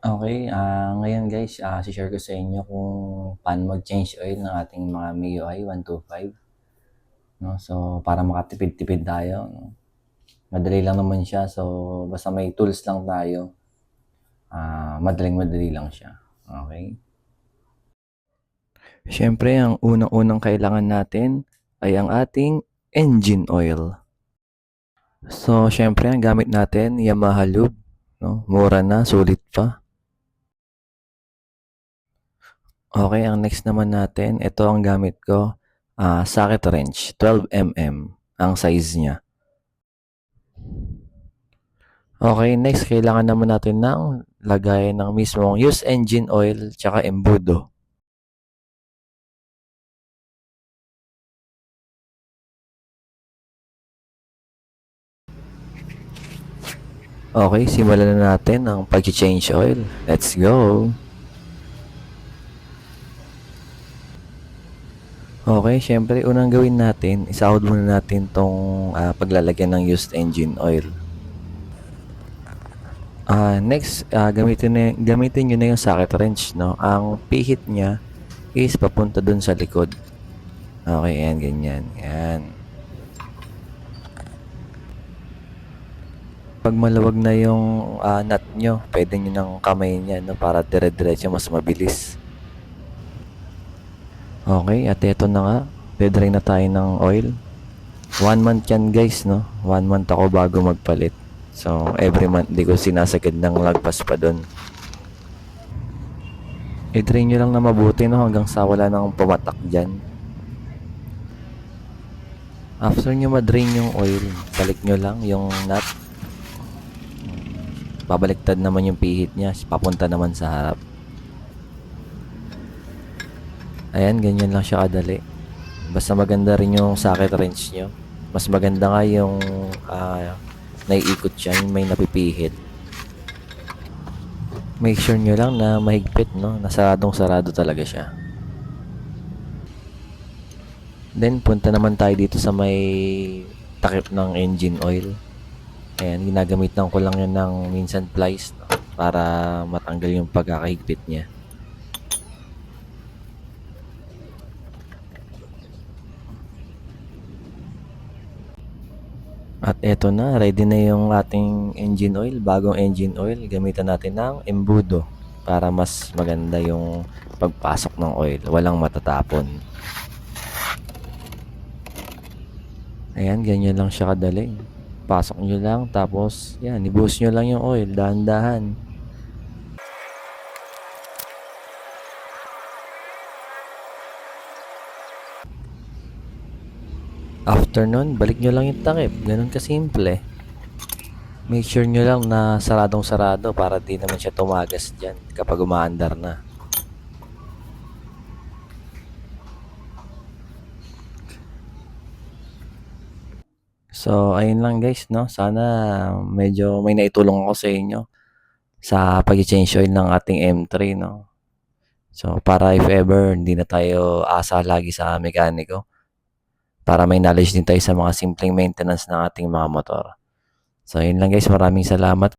Okay, ngayon guys, share ko sa inyo kung paano mag-change oil ng ating mga MIUI 125, 'no. So, para makatipid-tipid tayo, 'no. Madali lang naman siya, so basta may tools lang tayo, madaling-madali lang siya, okay. Siyempre ang unang-unang kailangan natin ay ang ating engine oil. So, siyempre ang gamit natin Yamaha Lube, 'no, mura na, sulit pa. Okay, ang next naman natin, ito ang gamit ko, socket wrench, 12 mm ang size niya. Okay, next kailangan naman natin ng lagay ng mismong used engine oil tsaka embudo. Okay, simulan na natin ang pag-change oil. Let's go! Okay, syempre unang gawin natin, isahod muna natin tong paglalagyan ng used engine oil. Next, gamitin nyo na yung socket wrench, no? Ang pihit niya is papunta dun sa likod. Okay, yan, ganyan. Yan. Pag maluwag na yung nut nyo, pwede nyo ng kamay niya, no? Para dire-diretso mas mabilis. Okay, at ito na nga. Pedray na tayo ng oil. 1 month yan guys, no? 1 month ako bago magpalit. So, every month di ko sinasagad ng lagpas pa dun. I-drain nyo lang na mabuti, no? Hanggang sa wala nang pumatak dyan. After nyo ma-drain yung oil, balik nyo lang yung nut. Babaliktad naman yung pihit niya, papunta naman sa harap. Ayan, ganyan lang siya kadali. Basta maganda rin yung socket wrench nyo. Mas maganda nga yung naiikot siya, yung may napipihit. Make sure nyo lang na mahigpit, no? Nasaradong sarado talaga siya. Then, punta naman tayo dito sa may takip ng engine oil. Ayan, ginagamitan ko lang yan ng minsan plies, no? Para matanggal yung pagkakahigpit niya. At eto na, ready na yung ating engine oil, bagong engine oil. Gamitan natin ng embudo para mas maganda yung pagpasok ng oil, walang matatapon. Ayan, ganyan lang siya kadali. Pasok nyo lang, tapos yan, i-boost nyo lang yung oil, dahan-dahan. After nun, balik nyo lang yung takip. Ganun kasimple. Make sure nyo lang na saradong sarado para di naman siya tumagas dyan kapag umaandar na. So, ayun lang guys, no? Sana medyo may naitulong ako sa inyo sa pag-change oil ng ating M3, no? So, para if ever, hindi na tayo asa lagi sa mekaniko. Para may knowledge din tayo sa mga simpleng maintenance ng ating mga motor. So, yun lang guys. Maraming salamat.